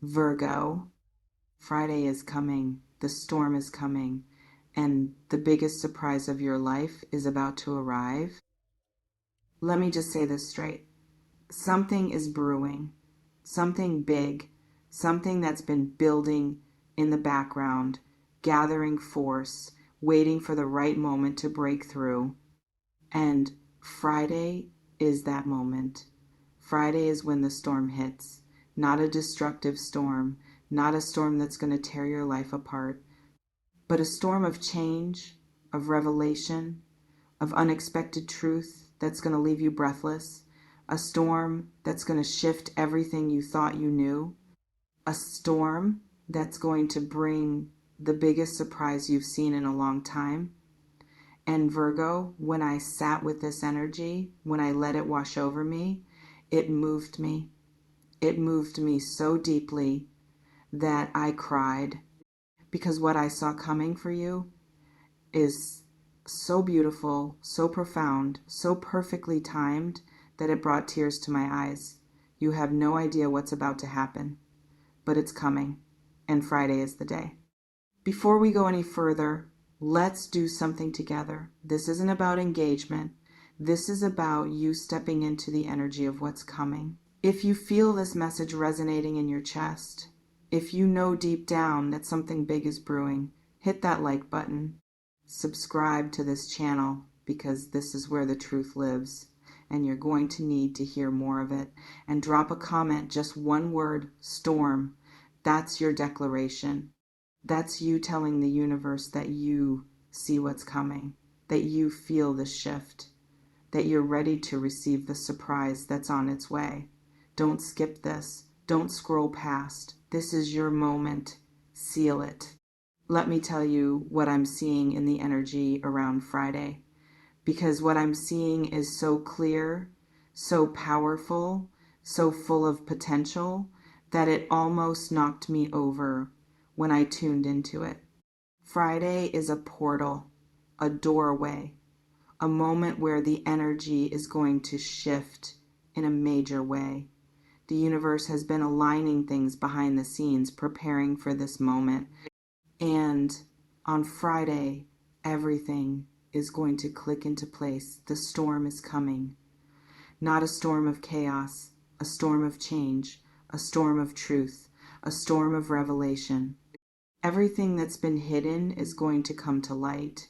Virgo, Friday is coming, the storm is coming, and the biggest surprise of your life is about to arrive. Let me just say this straight. Something is brewing, something big, something that's been building in the background, gathering force, waiting for the right moment to break through. And Friday is that moment. Friday is when the storm hits. Not a destructive storm, not a storm that's going to tear your life apart, but a storm of change, of revelation, of unexpected truth that's going to leave you breathless, a storm that's going to shift everything you thought you knew, a storm that's going to bring the biggest surprise you've seen in a long time. And Virgo, when I sat with this energy, when I let it wash over me, it moved me. It moved me so deeply that I cried, because what I saw coming for you is so beautiful, so profound, so perfectly timed that it brought tears to my eyes. You have no idea what's about to happen, but it's coming, and Friday is the day. Before we go any further, let's do something together. This isn't about engagement. This is about you stepping into the energy of what's coming. If you feel this message resonating in your chest, if you know deep down that something big is brewing, hit that like button. Subscribe to this channel, because this is where the truth lives, and you're going to need to hear more of it. And drop a comment, just one word, storm. That's your declaration. That's you telling the universe that you see what's coming, that you feel the shift, that you're ready to receive the surprise that's on its way. Don't skip this. Don't scroll past. This is your moment. Seal it. Let me tell you what I'm seeing in the energy around Friday, because what I'm seeing is so clear, so powerful, so full of potential that it almost knocked me over when I tuned into it. Friday is a portal, a doorway, a moment where the energy is going to shift in a major way. The universe has been aligning things behind the scenes, preparing for this moment. And on Friday, everything is going to click into place. The storm is coming. Not a storm of chaos, a storm of change, a storm of truth, a storm of revelation. Everything that's been hidden is going to come to light.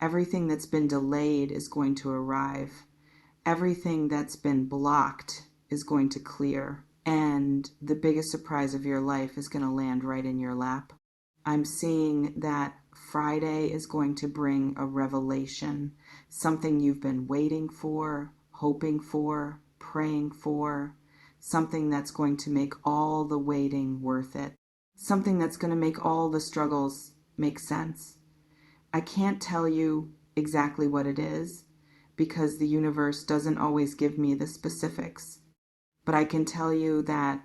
Everything that's been delayed is going to arrive. Everything that's been blocked is going to clear. And the biggest surprise of your life is going to land right in your lap. I'm seeing that Friday is going to bring a revelation, something you've been waiting for, hoping for, praying for, something that's going to make all the waiting worth it, something that's going to make all the struggles make sense. I can't tell you exactly what it is, because the universe doesn't always give me the specifics, but I can tell you that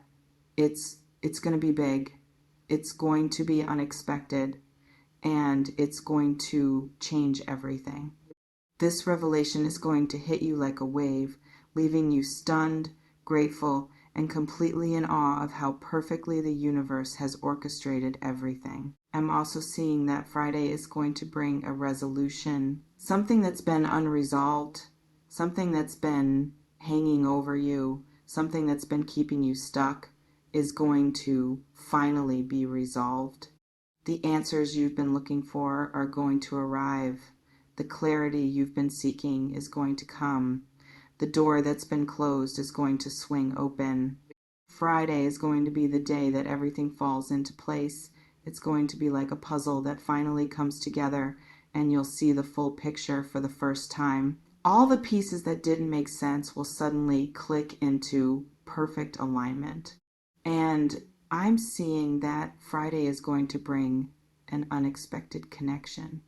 it's going to be big. It's going to be unexpected, and it's going to change everything. This revelation is going to hit you like a wave, leaving you stunned, grateful, and completely in awe of how perfectly the universe has orchestrated everything. I'm also seeing that Friday is going to bring a resolution, something that's been unresolved, something that's been hanging over you, something that's been keeping you stuck, is going to finally be resolved. The answers you've been looking for are going to arrive. The clarity you've been seeking is going to come. The door that's been closed is going to swing open. Friday is going to be the day that everything falls into place. It's going to be like a puzzle that finally comes together, and you'll see the full picture for the first time. All the pieces that didn't make sense will suddenly click into perfect alignment. And I'm seeing that Friday is going to bring an unexpected connection.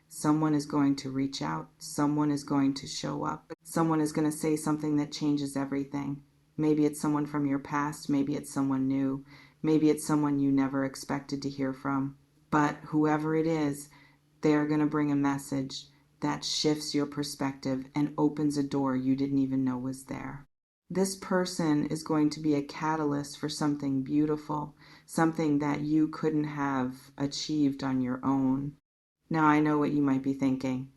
Someone is going to reach out. Someone is going to show up. Someone is going to say something that changes everything. Maybe it's someone from your past. Maybe it's someone new. Maybe it's someone you never expected to hear from. But whoever it is, they are going to bring a message that shifts your perspective and opens a door you didn't even know was there. This person is going to be a catalyst for something beautiful, something that you couldn't have achieved on your own. Now I know what you might be thinking.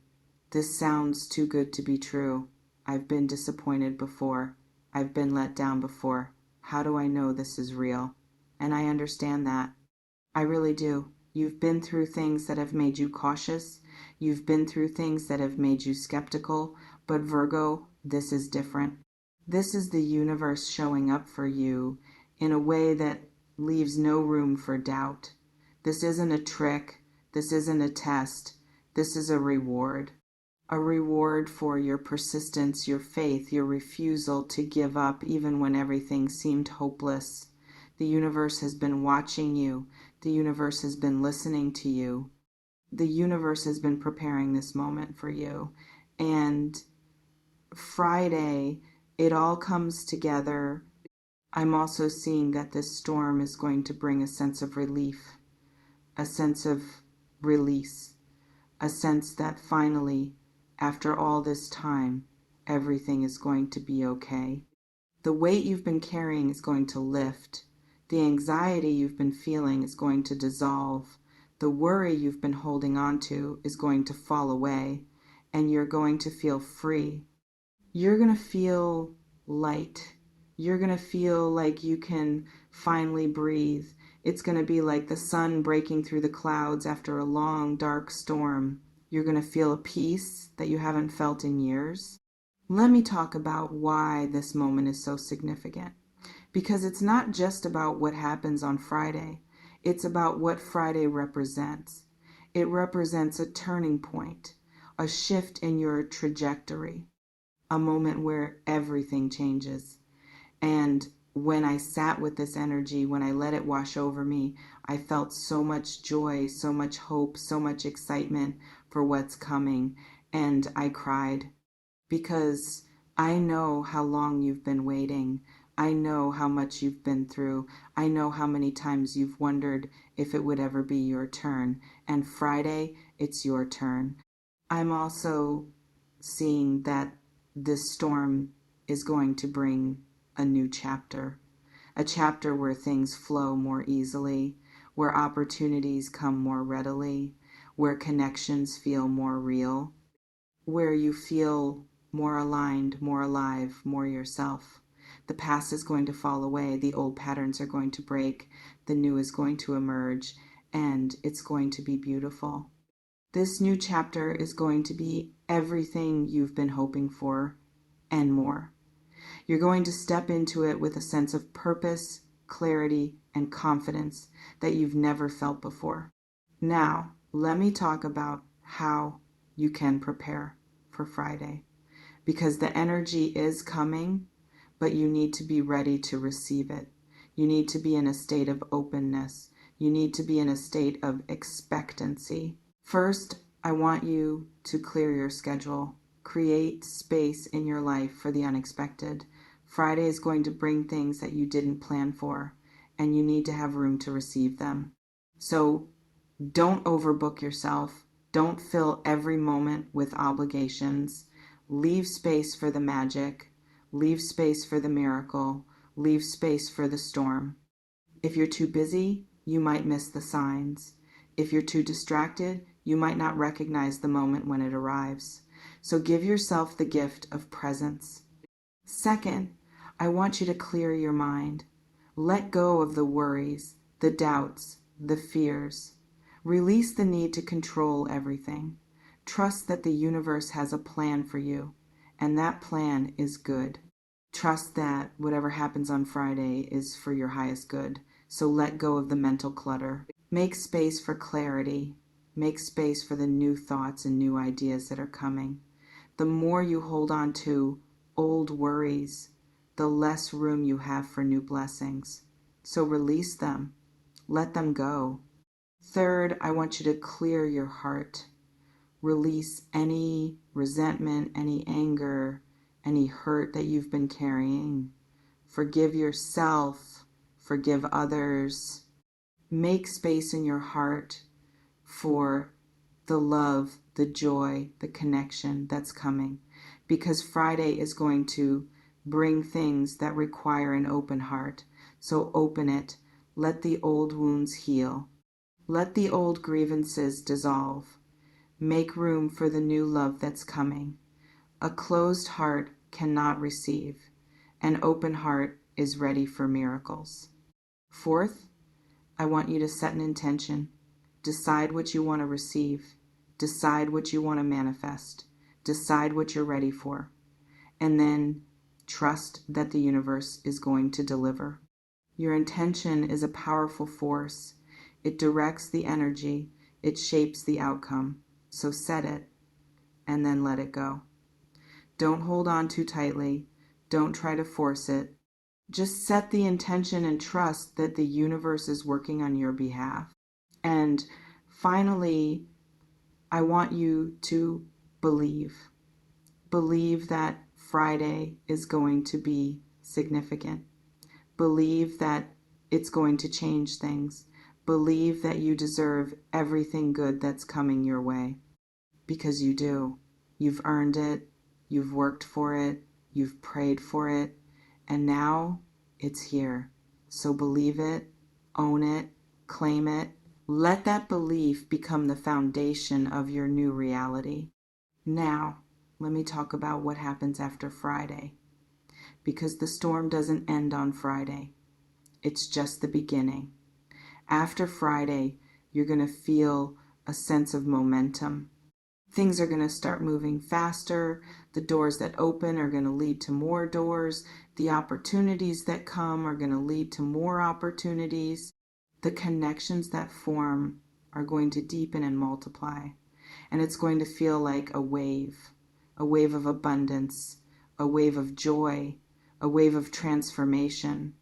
This sounds too good to be true. I've been disappointed before. I've been let down before. How do I know this is real? And I understand that. I really do. You've been through things that have made you cautious. You've been through things that have made you skeptical. But Virgo, this is different. This is the universe showing up for you in a way that leaves no room for doubt. This isn't a trick. This isn't a test. This is a reward. A reward for your persistence, your faith, your refusal to give up even when everything seemed hopeless. The universe has been watching you. The universe has been listening to you. The universe has been preparing this moment for you. And Friday, it all comes together. I'm also seeing that this storm is going to bring a sense of relief, a sense of release, a sense that finally, after all this time, everything is going to be okay. The weight you've been carrying is going to lift. The anxiety you've been feeling is going to dissolve. The worry you've been holding on to is going to fall away, and you're going to feel free. You're going to feel light. You're going to feel like you can finally breathe. It's going to be like the sun breaking through the clouds after a long, dark storm. You're going to feel a peace that you haven't felt in years. Let me talk about why this moment is so significant. Because it's not just about what happens on Friday. It's about what Friday represents. It represents a turning point, a shift in your trajectory, a moment where everything changes. And when I sat with this energy, when I let it wash over me, I felt so much joy, so much hope, so much excitement for what's coming. And I cried because I know how long you've been waiting. I know how much you've been through. I know how many times you've wondered if it would ever be your turn. And Friday, it's your turn. I'm also seeing that this storm is going to bring a new chapter, a chapter where things flow more easily, where opportunities come more readily, where connections feel more real, where you feel more aligned, more alive, more yourself. The past is going to fall away, the old patterns are going to break, the new is going to emerge, and it's going to be beautiful. This new chapter is going to be everything you've been hoping for and more. You're going to step into it with a sense of purpose, clarity, and confidence that you've never felt before. Now, let me talk about how you can prepare for Friday, because the energy is coming, but you need to be ready to receive it. You need to be in a state of openness. You need to be in a state of expectancy. First, I want you to clear your schedule. Create space in your life for the unexpected. Friday is going to bring things that you didn't plan for, and you need to have room to receive them. So don't overbook yourself. Don't fill every moment with obligations. Leave space for the magic. Leave space for the miracle. Leave space for the storm. If you're too busy, you might miss the signs. If you're too distracted, you might not recognize the moment when it arrives. So give yourself the gift of presence. Second, I want you to clear your mind. Let go of the worries, the doubts, the fears. Release the need to control everything. Trust that the universe has a plan for you, and that plan is good. Trust that whatever happens on Friday is for your highest good. So let go of the mental clutter. Make space for clarity. Make space for the new thoughts and new ideas that are coming. The more you hold on to old worries, the less room you have for new blessings. So release them. Let them go. Third, I want you to clear your heart. Release any resentment, any anger, any hurt that you've been carrying. Forgive yourself. Forgive others. Make space in your heart for the love, the joy, the connection that's coming. Because Friday is going to bring things that require an open heart. So open it. Let the old wounds heal. Let the old grievances dissolve. Make room for the new love that's coming. A closed heart cannot receive. An open heart is ready for miracles. Fourth, I want you to set an intention. Decide what you want to receive. Decide what you want to manifest. Decide what you're ready for. And then trust that the universe is going to deliver. Your intention is a powerful force. It directs the energy. It shapes the outcome. So set it and then let it go. Don't hold on too tightly. Don't try to force it. Just set the intention and trust that the universe is working on your behalf. And finally, I want you to believe. Believe that Friday is going to be significant. Believe that it's going to change things. Believe that you deserve everything good that's coming your way. Because you do. You've earned it. You've worked for it. You've prayed for it. And now it's here. So believe it, own it, claim it. Let that belief become the foundation of your new reality. Now, let me talk about what happens after Friday. Because the storm doesn't end on Friday. It's just the beginning. After Friday, you're going to feel a sense of momentum. Things are going to start moving faster. The doors that open are going to lead to more doors. The opportunities that come are going to lead to more opportunities. The connections that form are going to deepen and multiply. And it's going to feel like a wave of abundance, a wave of joy, a wave of transformation.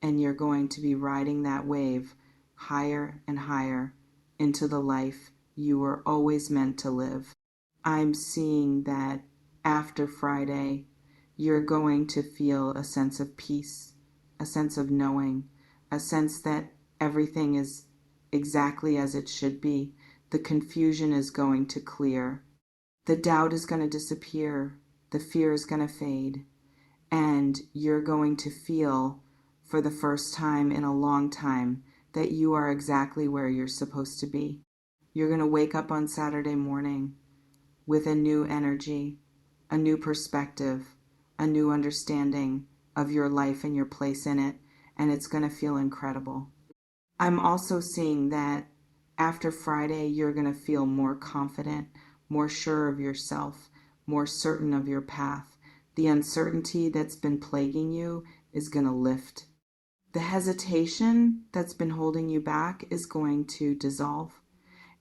And you're going to be riding that wave higher and higher into the life you were always meant to live. I'm seeing that after Friday, you're going to feel a sense of peace, a sense of knowing, a sense that everything is exactly as it should be. The confusion is going to clear. The doubt is going to disappear. The fear is going to fade. And you're going to feel, for the first time in a long time, that you are exactly where you're supposed to be. You're going to wake up on Saturday morning with a new energy, a new perspective, a new understanding of your life and your place in it, and it's going to feel incredible. I'm also seeing that after Friday, you're going to feel more confident, more sure of yourself, more certain of your path. The uncertainty that's been plaguing you is going to lift. The hesitation that's been holding you back is going to dissolve.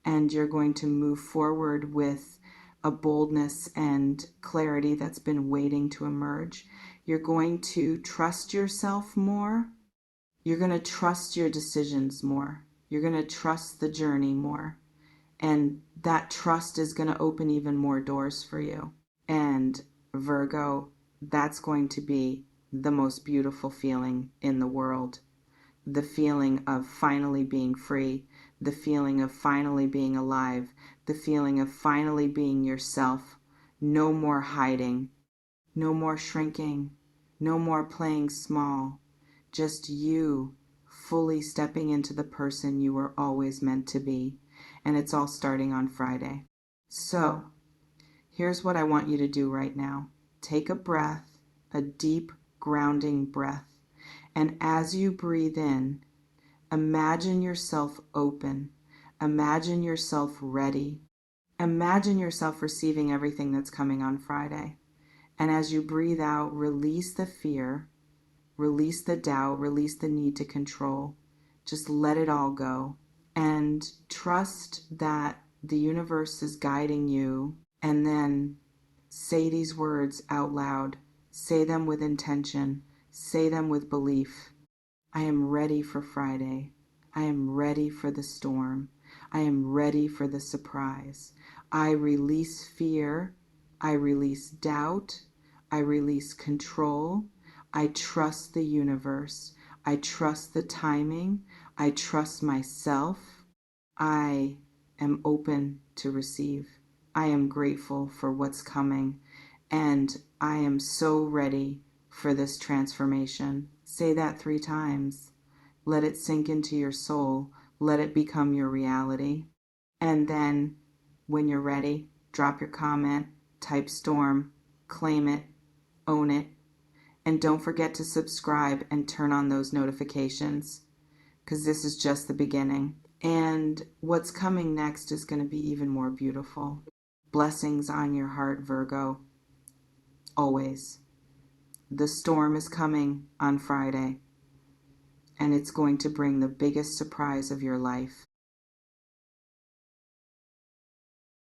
And you're going to move forward with a boldness and clarity that's been waiting to emerge. You're going to trust yourself more. You're going to trust your decisions more. You're going to trust the journey more. And that trust is going to open even more doors for you. And Virgo, that's going to be the most beautiful feeling in the world. The feeling of finally being free, the feeling of finally being alive, the feeling of finally being yourself. No more hiding, no more shrinking, no more playing small. Just you fully stepping into the person you were always meant to be. And it's all starting on Friday. So, here's what I want you to do right now. Take a breath, a deep, grounding breath. And as you breathe in, imagine yourself open. Imagine yourself ready. Imagine yourself receiving everything that's coming on Friday. And as you breathe out, release the fear, release the doubt, release the need to control. Just let it all go. And trust that the universe is guiding you. And then say these words out loud. Say them with intention. Say them with belief. I am ready for Friday. I am ready for the storm. I am ready for the surprise. I release fear. I release doubt. I release control. I trust the universe. I trust the timing. I trust myself. I am open to receive. I am grateful for what's coming. And I am so ready for this transformation. Say that 3 times. Let it sink into your soul. Let it become your reality. And then, when you're ready, drop your comment, type storm, claim it, own it, and don't forget to subscribe and turn on those notifications, because this is just the beginning. And what's coming next is going to be even more beautiful. Blessings on your heart, Virgo. Always. The storm is coming on Friday, and it's going to bring the biggest surprise of your life.